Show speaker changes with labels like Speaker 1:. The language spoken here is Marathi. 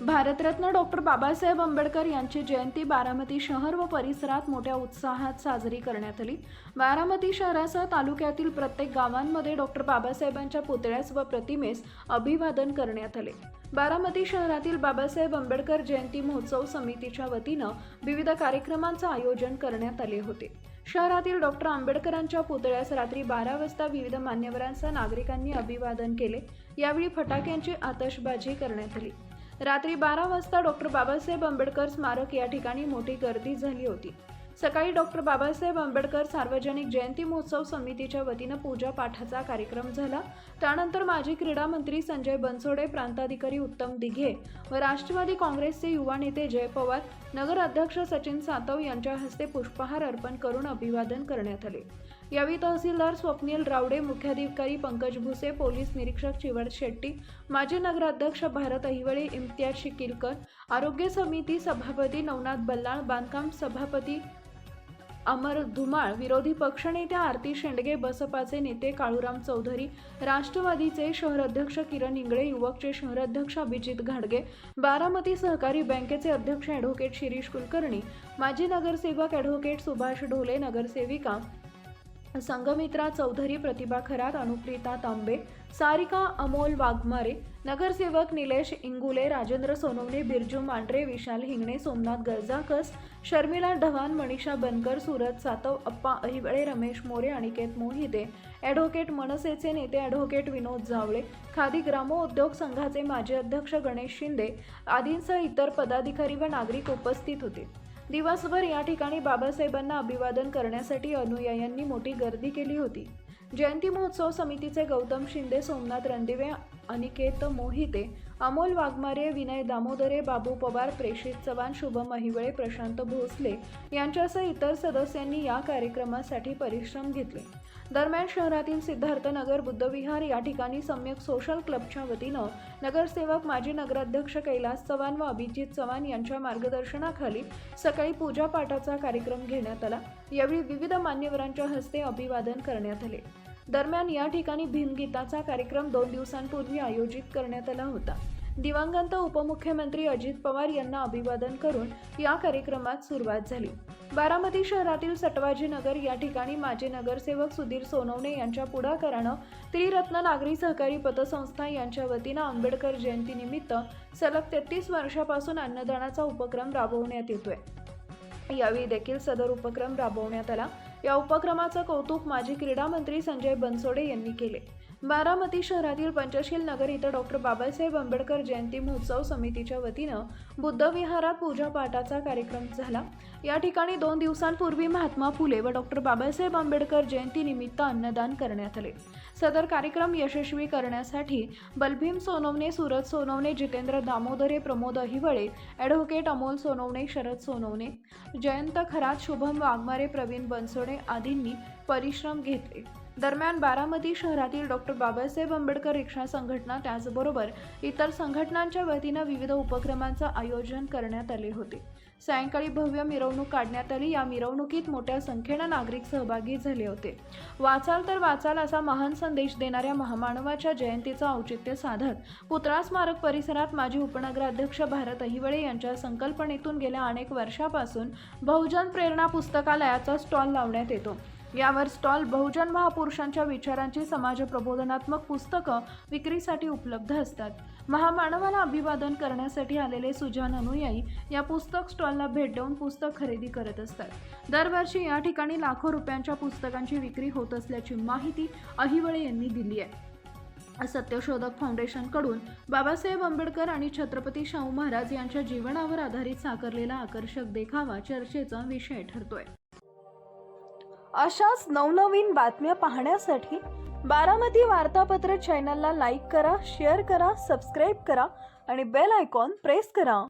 Speaker 1: भारतरत्न डॉक्टर बाबासाहेब आंबेडकर यांची जयंती बारामती शहर व परिसरात मोठ्या उत्साहात साजरी करण्यात आली। बारामती शहरासह तालुक्यातील प्रत्येक गावांमध्ये डॉक्टर बाबासाहेबांच्या पुतळ्यास व प्रतिमेस अभिवादन करण्यात आले। बारामती शहरातील बाबासाहेब आंबेडकर जयंती महोत्सव समितीच्या वतीनं विविध कार्यक्रमांचे आयोजन करण्यात आले होते। शहरातील डॉक्टर आंबेडकरांच्या पुतळ्यास रात्री 12 वाजता विविध मान्यवरांसह नागरिकांनी अभिवादन केले। यावेळी फटाक्यांची आतषबाजी करण्यात आली। रात्री 12 वाजता डॉक्टर बाबासाहेब आंबेडकर स्मारक या ठिकाणी मोठी गर्दी झाली होती। सकाळी डॉक्टर बाबासाहेब आंबेडकर सार्वजनिक जयंती महोत्सव समितीच्या वतीनं पूजा पाठाचा कार्यक्रम झाला। त्यानंतर माजी क्रीडा मंत्री संजय बनसोडे, प्रांताधिकारी उत्तम दिघे व राष्ट्रवादी काँग्रेसचे युवा नेते जय पवार, नगर अध्यक्ष सचिन सातव यांच्या हस्ते पुष्पहार अर्पण करून अभिवादन करण्यात आले। यावेळी तहसीलदार स्वप्नील रावडे, मुख्याधिकारी पंकज भुसे, पोलीस निरीक्षक चिवड शेट्टी, माजी नगराध्यक्ष भारत अहिवळे, इम्तियाज शिकिलकर, आरोग्य समिती सभापती नवनाथ बल्लाळ, बांधकाम सभापती अमर धुमाळ, विरोधी पक्षनेते आरती शेंडगे, बसपाचे नेते काळूराम चौधरी, राष्ट्रवादीचे शहराध्यक्ष किरण इंगळे, युवकचे शहराध्यक्ष अभिजित घाडगे, बारामती सहकारी बँकेचे अध्यक्ष ॲडव्होकेट शिरीष कुलकर्णी, माजी नगरसेवक ॲडव्होकेट सुभाष ढोले, नगरसेविका संगमित्रा चौधरी, प्रतिभा खरात, अनुप्रिता तांबे, सारिका अमोल वाघमारे, नगरसेवक निलेश इंगुले, राजेंद्र सोनवणे, बिरजू मांढरे, विशाल हिंगणे, सोमनाथ गरजाकस, शर्मिला ढवाण, मनीषा बनकर, सूरज सातव, अप्पा अहिवळे, रमेश मोरे, अनिकेत मोहिते, ॲडव्होकेट मनसेचे नेते ॲडव्होकेट विनोद जावळे, खादी ग्रामोद्योग संघाचे माजी अध्यक्ष गणेश शिंदे आदींसह इतर पदाधिकारी व नागरिक उपस्थित होते। दिवसभर या ठिकाणी बाबासाहेबांना अभिवादन करण्यासाठी अनुयायांनी मोठी गर्दी केली होती। जयंती महोत्सव समितीचे गौतम शिंदे, सोमनाथ रणदिवे, अनिकेत मोहिते, अमोल वाघमारे, विनय दामोदरे, बाबू पवार, प्रेषित चव्हाण, शुभम अहिवळे, प्रशांत भोसले यांच्यासह इतर सदस्यांनी या कार्यक्रमासाठी परिश्रम घेतले। दरम्यान शहरातील सिद्धार्थनगर, बुद्धविहार या ठिकाणी सम्यक सोशल क्लबच्या वतीनं नगरसेवक माजी नगराध्यक्ष कैलास चव्हाण व अभिजित चव्हाण यांच्या मार्गदर्शनाखाली सकाळी पूजा पाठाचा कार्यक्रम घेण्यात आला। यावेळी विविध मान्यवरांच्या हस्ते अभिवादन करण्यात आले। दरम्यान या ठिकाणी भीमगीताचा कार्यक्रम 2 दिवसांपूर्वी आयोजित करण्यात आला होता। दिवंगत उपमुख्यमंत्री अजित पवार यांना अभिवादन करून या कार्यक्रमात सुरुवात झाली। बारामती शहरातील सटवाजी नगर या ठिकाणी माजी नगरसेवक सुधीर सोनवणे यांच्या पुढाकारानं त्रिरत्न नागरी सहकारी पतसंस्था यांच्या वतीनं आंबेडकर जयंतीनिमित्त सलग 33 वर्षापासून अन्नदानाचा उपक्रम राबवण्यात येतोय। यावेळी देखील सदर उपक्रम राबवण्यात आला। या उपक्रमाचं कौतुक माजी क्रीडा मंत्री संजय बनसोडे यांनी केले। बारामती शहरातील पंचशील नगर इथं डॉक्टर बाबासाहेब आंबेडकर जयंती महोत्सव समितीच्या वतीनं बुद्धविहारात पूजा पाठाचा कार्यक्रम झाला। या ठिकाणी 2 दिवसांपूर्वी महात्मा फुले व डॉक्टर बाबासाहेब आंबेडकर जयंतीनिमित्त अन्नदान करण्यात आले। सदर कार्यक्रम यशस्वी करण्यासाठी बलभीम सोनवणे, सूरज सोनवणे, जितेंद्र दामोदरे, प्रमोद अहिवळे, ॲडव्होकेट अमोल सोनवणे, शरद सोनवणे, जयंत खरात, शुभम वाघमारे, प्रवीण बनसोडे आदींनी परिश्रम घेतले। दरम्यान बारामती शहरातील डॉक्टर बाबासाहेब आंबेडकर रिक्षा संघटना त्याचबरोबर इतर संघटनांच्या वतीनं विविध उपक्रमांचं आयोजन करण्यात आले होते। सायंकाळी भव्य मिरवणूक काढण्यात आली। या मिरवणुकीत मोठ्या संख्येनं नागरिक सहभागी झाले होते। वाचाल तर वाचाल असा महान संदेश देणाऱ्या महामानवाच्या जयंतीचं औचित्य साधत पुतळा स्मारक परिसरात माजी उपनगराध्यक्ष भारत अहिवळे यांच्या संकल्पनेतून गेल्या अनेक वर्षापासून बहुजन प्रेरणा पुस्तकालयाचा स्टॉल लावण्यात येतो। यावर स्टॉल बहुजन महापुरुषांच्या विचारांची समाज प्रबोधनात्मक पुस्तकं विक्रीसाठी उपलब्ध असतात। महामानवाला अभिवादन करण्यासाठी आलेले सुजाण अनुयायी या पुस्तक स्टॉलला भेट देऊन पुस्तक खरेदी करत असतात। दरवर्षी या ठिकाणी लाखो रुपयांच्या पुस्तकांची विक्री होत असल्याची माहिती अहिवळे यांनी दिली आहे। सत्यशोधक फाउंडेशनकडून बाबासाहेब आंबेडकर आणि छत्रपती शाहू महाराज यांच्या जीवनावर आधारित साकारलेला आकर्षक देखावा चर्चेचा विषय ठरतोय। अशाच नवनवीन बातम्या पाहण्यासाठी बारामती वार्तापत्र चॅनलला लाईक करा, शेअर करा, सबस्क्राईब करा आणि बेल आयकॉन प्रेस करा।